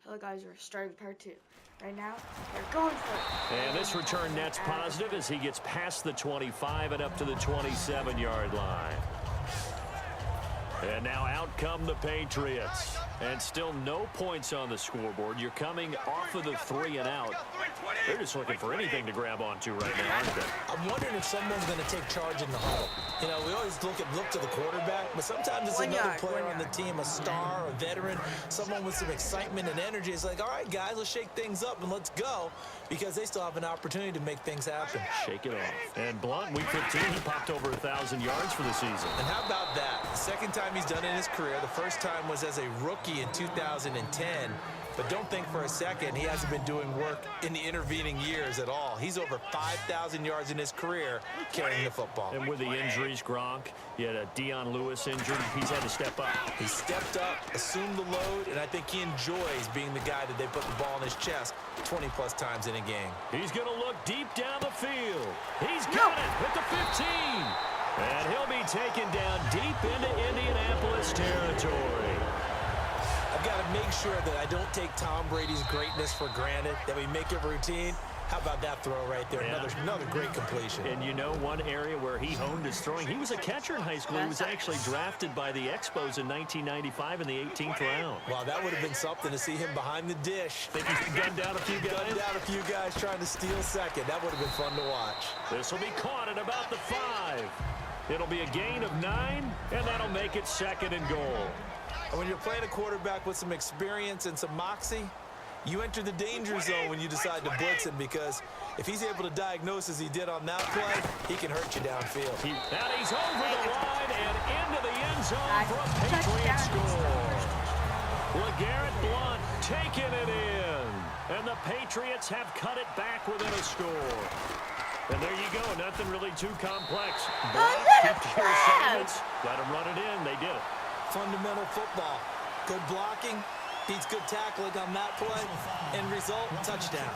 Hello guys, we're starting part 2. Right now, we're going for it. And this return net's positive as he gets past the 25 and up to the 27-yard line. And now out come the Patriots. And still no points on the scoreboard. You're coming off of the 3 and out. They're just looking for anything to grab onto right now, aren't they? I'm wondering if someone's going to take charge in the huddle. You know, we always look to the quarterback, but sometimes it's another player on the team, a star, a veteran, someone with some excitement and energy. It's like, all right, guys, let's shake things up and let's go, because they still have an opportunity to make things happen. Shake it off. And Blunt, week 15, he popped over 1,000 yards for the season. And how about that? The second time he's done it in his career. The first time was as a rookie in 2010. But don't think for a second he hasn't been doing work in the intervening years at all. He's over 5,000 yards in his career carrying the football. And with the injuries, Gronk, you had a Dion Lewis injury. He's had to step up. He stepped up, assumed the load, and I think he enjoys being the guy that they put the ball in his chest 20-plus times in a game. He's going to look deep down the field. He's got it at the 15. And he'll be taken down deep into Indianapolis territory. I've got to make sure that I don't take Tom Brady's greatness for granted, that we make it routine. How about that throw right there? Yeah. Another great completion. And you know one area where he honed his throwing, he was a catcher in high school. He was actually drafted by the Expos in 1995 in the 18th round. Wow, that would have been something to see him behind the dish. Think he gunned down a few guys? Gunned down a few guys trying to steal second. That would have been fun to watch. This will be caught at about the 5. It'll be a gain of 9, and that'll make it 2nd and goal. And when you're playing a quarterback with some experience and some moxie, you enter the danger zone when you decide to blitz him, because if he's able to diagnose as he did on that play, he can hurt you downfield. Now he's over the line and into the end zone for a Patriot score. LeGarrette Blount taking it in. And the Patriots have cut it back within a score. And there you go. Nothing really too complex. Blount, keep to your assignments. Let him run it in. They did it. Fundamental football. Good blocking. Beats good tackling on that play. End result, touchdown.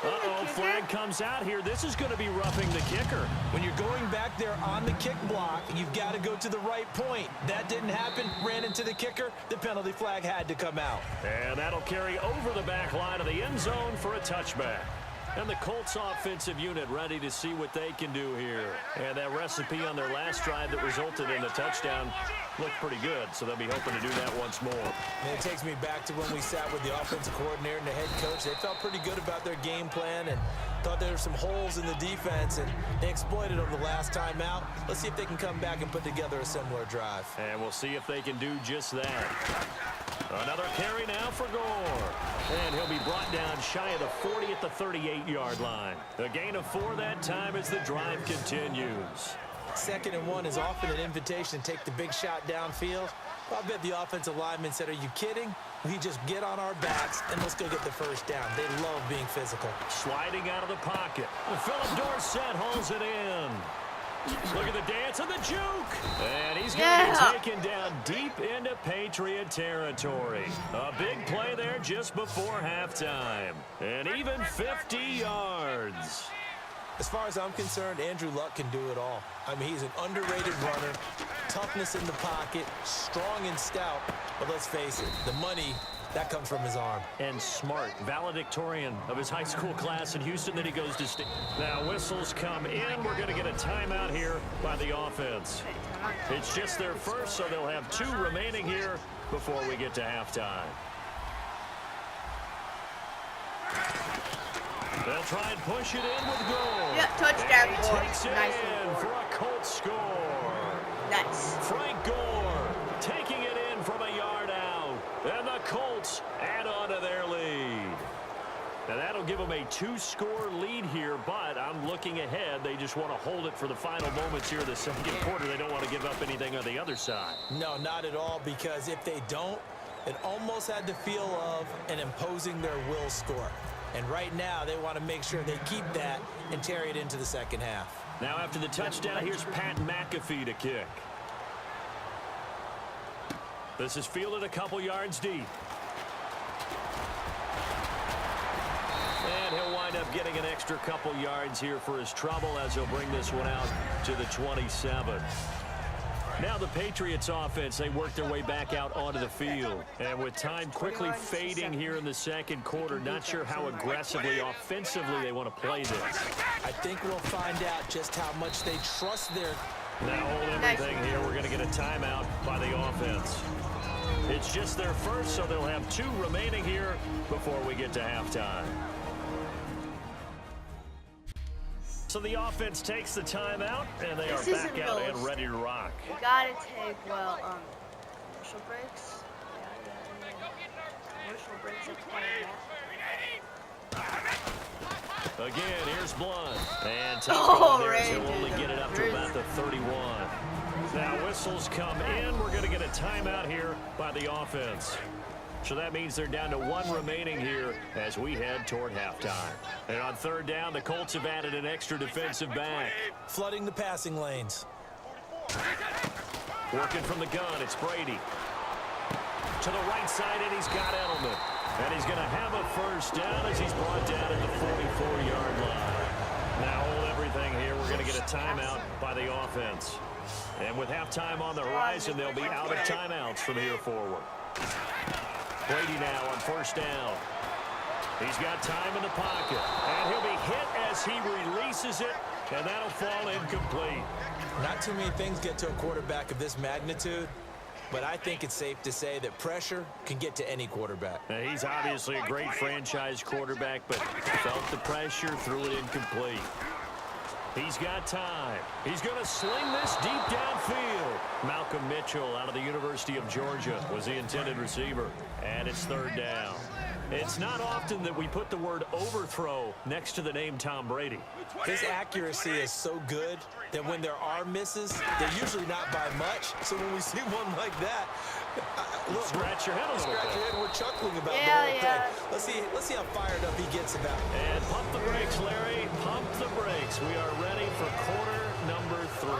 Uh-oh, flag comes out here. This is going to be roughing the kicker. When you're going back there on the kick block, you've got to go to the right point. That didn't happen. Ran into the kicker. The penalty flag had to come out. And that'll carry over the back line of the end zone for a touchback. And the Colts offensive unit ready to see what they can do here. And that recipe on their last drive that resulted in the touchdown looked pretty good, so they'll be hoping to do that once more. And it takes me back to when we sat with the offensive coordinator and the head coach. They felt pretty good about their game plan and thought there were some holes in the defense, and they exploited them the last time out. Let's see if they can come back and put together a similar drive. And we'll see if they can do just that. Another carry now for Gore. And he'll be brought down shy of the 40 at the 38-yard line. A gain of 4 that time as the drive continues. 2nd and 1 is often an invitation to take the big shot downfield. Well, I bet the offensive lineman said, are you kidding? We just get on our backs and let's go get the first down. They love being physical. Sliding out of the pocket. Philip Dorsett hauls it in. Look at the dance and the juke. And he's going to be taken down deep into Patriot territory. A big play there just before halftime. And even 50 yards. As far as I'm concerned, Andrew Luck can do it all. I mean, he's an underrated runner, toughness in the pocket, strong and stout. But let's face it, the money, that comes from his arm. And smart, valedictorian of his high school class in Houston. Then he goes to state. Now whistles come in. We're going to get a timeout here by the offense. It's just their first, so they'll have 2 remaining here before we get to halftime. They'll try and push it in with Gore. Yeah, touchdown, and Gore. He takes it Nice in for a Colts score. Nice. Frank Gore taking it in from a yard out. And the Colts add on to their lead. Now that'll give them a 2-score lead here, but I'm looking ahead. They just want to hold it for the final moments here of the second quarter. They don't want to give up anything on the other side. No, not at all, because if they don't, it almost had the feel of an imposing their will score. And right now, they want to make sure they keep that and carry it into the second half. Now after the touchdown, here's Pat McAfee to kick. This is fielded a couple yards deep. And he'll wind up getting an extra couple yards here for his trouble as he'll bring this one out to the 27. Now the Patriots offense, they work their way back out onto the field. And with time quickly fading here in the second quarter, not sure how aggressively, offensively they want to play this. I think we'll find out just how much they trust their... Now hold everything here. We're going to get a timeout by the offense. It's just their first, so they'll have 2 remaining here before we get to halftime. So the offense takes the timeout, and they are back out and ready to rock. You gotta take, well, commercial breaks. Commercial breaks at the Again, here's Blunt. And top there, he'll only get it up to about the 31. Now whistles come in. We're going to get a timeout here by the offense. So that means they're down to 1 remaining here as we head toward halftime. And on third down, the Colts have added an extra defensive back. Flooding the passing lanes. Working from the gun, it's Brady. To the right side, and he's got Edelman. And he's going to have a first down as he's brought down at the 44-yard line. Now hold everything here. We're going to get a timeout by the offense. And with halftime on the horizon, they'll be out of timeouts from here forward. Brady now on first down. He's got time in the pocket. And he'll be hit as he releases it, and that'll fall incomplete. Not too many things get to a quarterback of this magnitude, but I think it's safe to say that pressure can get to any quarterback. Now, he's obviously a great franchise quarterback, but felt the pressure, threw it incomplete. He's got time. He's going to sling this deep downfield. Malcolm Mitchell out of the University of Georgia was the intended receiver. And it's third down. It's not often that we put the word overthrow next to the name Tom Brady. His accuracy is so good that when there are misses, they're usually not by much. So when we see one like that, look, scratch your head a little bit. We're chuckling about the whole thing. Let's see how fired up he gets about it. And pump the brakes, Larry. Pump the brakes. We are ready for quarter number 3.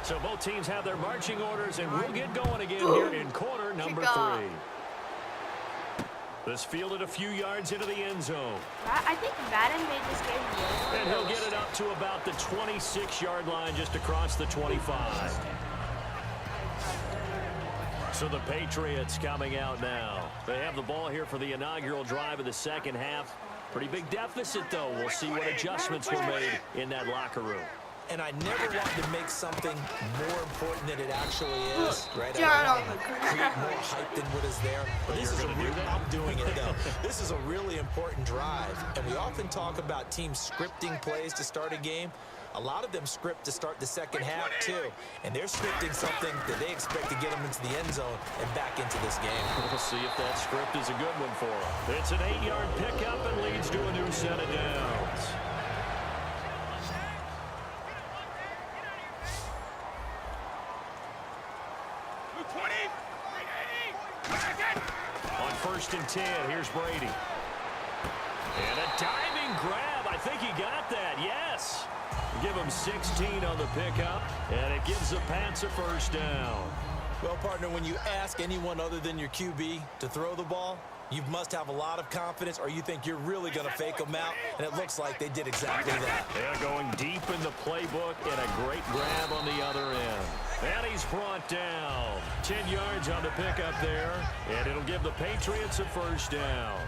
So both teams have their marching orders, and we'll get going again here in quarter number 3. This fielded a few yards into the end zone. I think Madden made this game really And he'll get it up to about the 26-yard line, just across the 25. So the Patriots coming out now. They have the ball here for the inaugural drive of the second half. Pretty big deficit, though. We'll see what adjustments were made in that locker room. And I never wanted to make something more important than it actually is, right? Create more hype than what is there. But this is I'm doing it, though. This is a really important drive. And we often talk about teams scripting plays to start a game. A lot of them script to start the second half, too. And they're scripting something that they expect to get them into the end zone and back into this game. We'll see if that script is a good one for them. It's an 8-yard pickup and leads to a new set of downs. On first and 10, here's Brady. And a diving grab. I think he got that, yes. Give him 16 on the pickup, and it gives the Pats a first down. Well, partner, when you ask anyone other than your QB to throw the ball, you must have a lot of confidence, or you think you're really going to fake them out, and it looks like they did exactly that. They're going deep in the playbook, and a great grab on the other end. And he's brought down. 10 yards on the pickup there, and it'll give the Patriots a first down.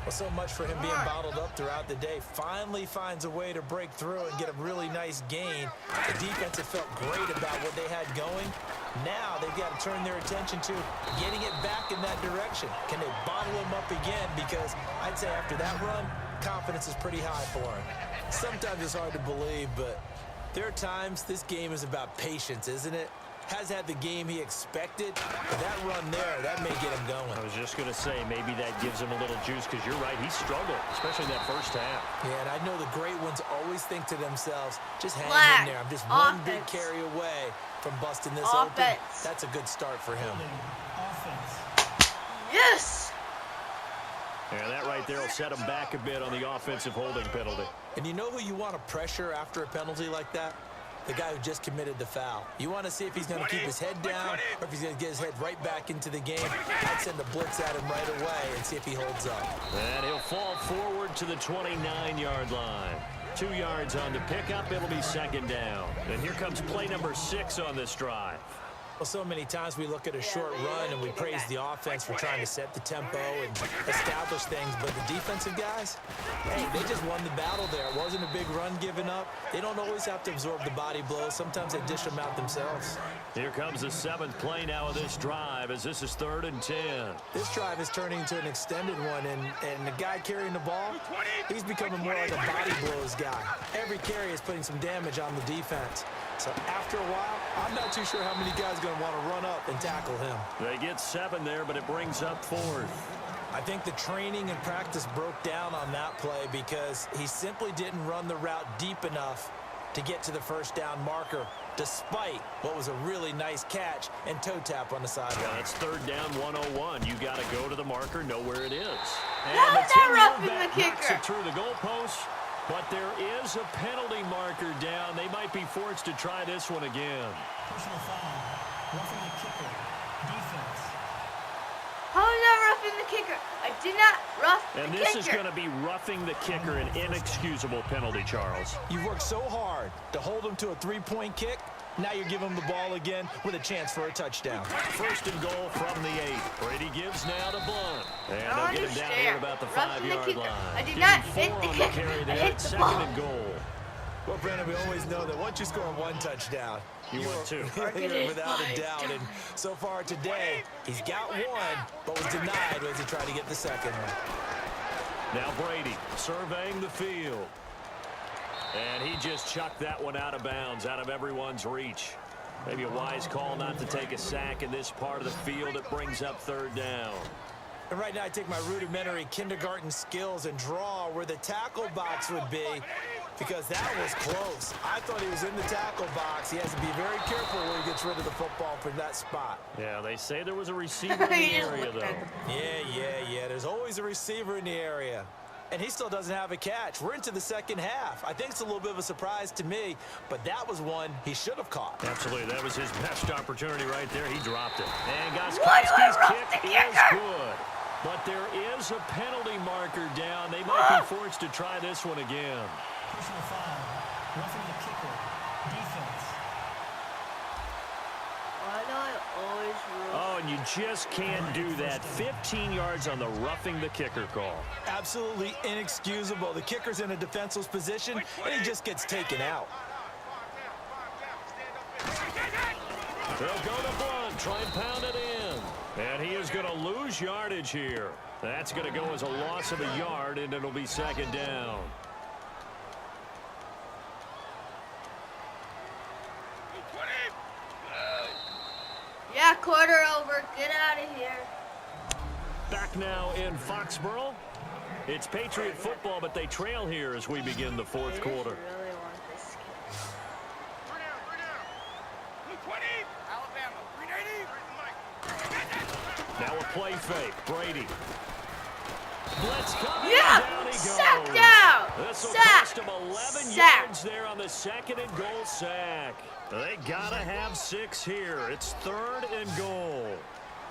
Well, so much for him being bottled up throughout the day. Finally finds a way to break through and get a really nice gain. The defense had felt great about what they had going. Now they've got to turn their attention to getting it back in that direction. Can they bottle him up again? Because I'd say after that run, confidence is pretty high for him. Sometimes it's hard to believe, but there are times this game is about patience, isn't it? Has had the game he expected, but that run there, that may get him going. I was just going to say, maybe that gives him a little juice, because you're right, he struggled, especially in that first half. Yeah, and I know the great ones always think to themselves, just hang in there. I'm just one big carry away from busting this open. That's a good start for him. Yes! And that right there will set him back a bit on the offensive holding penalty. And you know who you want to pressure after a penalty like that? The guy who just committed the foul. You want to see if he's going to keep his head down or if he's going to get his head right back into the game. I'd send a blitz at him right away and see if he holds up. And he'll fall forward to the 29-yard line. 2 yards on the pickup. It'll be second down. And here comes play number 6 on this drive. Well, so many times we look at a short run and we praise the offense for trying to set the tempo and establish things, but the defensive guys, hey, they just won the battle there. It wasn't a big run given up. They don't always have to absorb the body blows. Sometimes they dish them out themselves. Here comes the 7th play now of this drive as this is 3rd and 10. This drive is turning into an extended one, and the guy carrying the ball, he's becoming more like a body blows guy. Every carry is putting some damage on the defense. So after a while, I'm not too sure how many guys are going to want to run up and tackle him. They get 7 there, but it brings up 4th. I think the training and practice broke down on that play because he simply didn't run the route deep enough to get to the first down marker, despite what was a really nice catch and toe tap on the sideline. Yeah, it's 3rd down 101. You got to go to the marker, know where it is. And How is that roughing the knocks kicker? it through the goalpost. But there is a penalty marker down. They might be forced to try this one again. Personal foul. Roughing the kicker. Defense. How is that roughing the kicker? I did not rough the kicker. And this is going to be roughing the kicker, an inexcusable penalty, Charles. You've worked so hard to hold him to a three-point kick. Now you're giving him the ball again with a chance for a touchdown. 1st and goal from the 8. Brady gives now to Blunt. And they'll get him down here at about the Roughing the 5-yard kicker. line. I did Give not him hit 4 the on kicker. carry I there. hit It's the 2nd ball. and goal. Well, Brandon, we always know that once you score one touchdown, You win 2. you're without a doubt. And so far today, he's got one, but was denied as he tried to get the second one. Now Brady surveying the field. And he just chucked that one out of bounds, out of everyone's reach. Maybe a wise call not to take a sack in this part of the field. It brings up 3rd down. And right now I take my rudimentary kindergarten skills and draw where the tackle box would be, because that was close. I thought he was in the tackle box. He has to be very careful where he gets rid of the football from that spot. Yeah, they say there was a receiver in the area, though. Yeah. There's always a receiver in the area. And he still doesn't have a catch. We're into the second half. I think it's a little bit of a surprise to me, but that was one he should have caught. Absolutely. That was his best opportunity right there. He dropped it. And Why do I Goskowski's rough kick the is kicker? good. But there is a penalty marker down. They might be forced to try this one again. Personal foul. Roughing the kicker. Defense. Why do I always rough? Oh, and you just can't do that. 15 yards on the roughing the kicker call. Absolutely inexcusable. The kicker's in a defenseless position, and he just gets taken out. They'll go to Blunt, try and pound it in. And he is going to lose yardage here. That's going to go as a loss of a yard, and it'll be 2nd down. Yeah, quarter over. Get out of here. Back now in Foxborough. It's Patriot football, but they trail here as we begin the 4th quarter. I really want this kick. Now a play fake. Brady. Blitz coming. Yeah! Down he goes. Sacked out! This will Sack! cost him 11 Sack! yards there on the 2nd and goal sack. They got to have 6 here. It's 3rd and goal.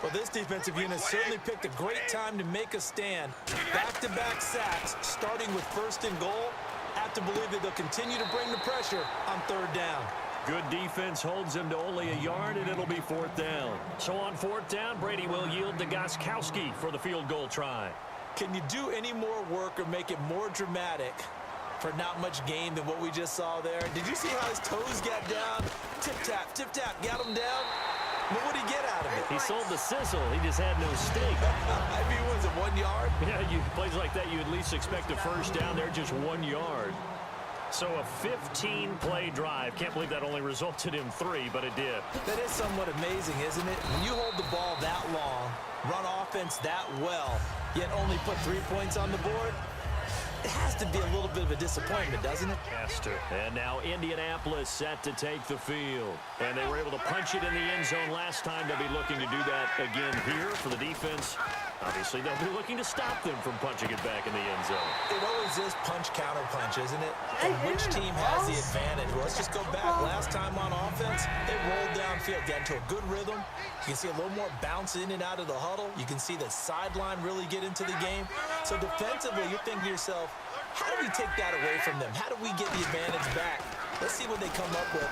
Well, this defensive unit certainly picked a great time to make a stand. Back-to-back sacks, starting with 1st and goal. Have to believe that they'll continue to bring the pressure on 3rd down. Good defense holds him to only a yard, and it'll be 4th down. So on 4th down, Brady will yield to Goskowski for the field goal try. Can you do any more work or make it more dramatic for not much gain than what we just saw there? Did you see how his toes got down? Tip-tap, got him down. But what did he get out of it? He sold the sizzle. He just had no steak. I mean, was it 1 yard? Yeah, plays like that, you at least expect a 1st down there, just 1 yard. So a 15-play drive. Can't believe that only resulted in 3, but it did. That is somewhat amazing, isn't it? When you hold the ball that long, run offense that well, yet only put 3 points on the board, it has to be a little bit of a disappointment, doesn't it? Has to. And now Indianapolis set to take the field. And they were able to punch it in the end zone last time. They'll be looking to do that again here for the defense. Obviously, they'll be looking to stop them from punching it back in the end zone. It always is punch-counter-punch, isn't it? And which team has the advantage? Well, let's just go back. Last time on offense, they rolled downfield, got into a good rhythm. You can see a little more bounce in and out of the huddle. You can see the sideline really get into the game. So defensively, you're thinking to yourself, How do we take that away from them? How do we get the advantage back? Let's see what they come up with.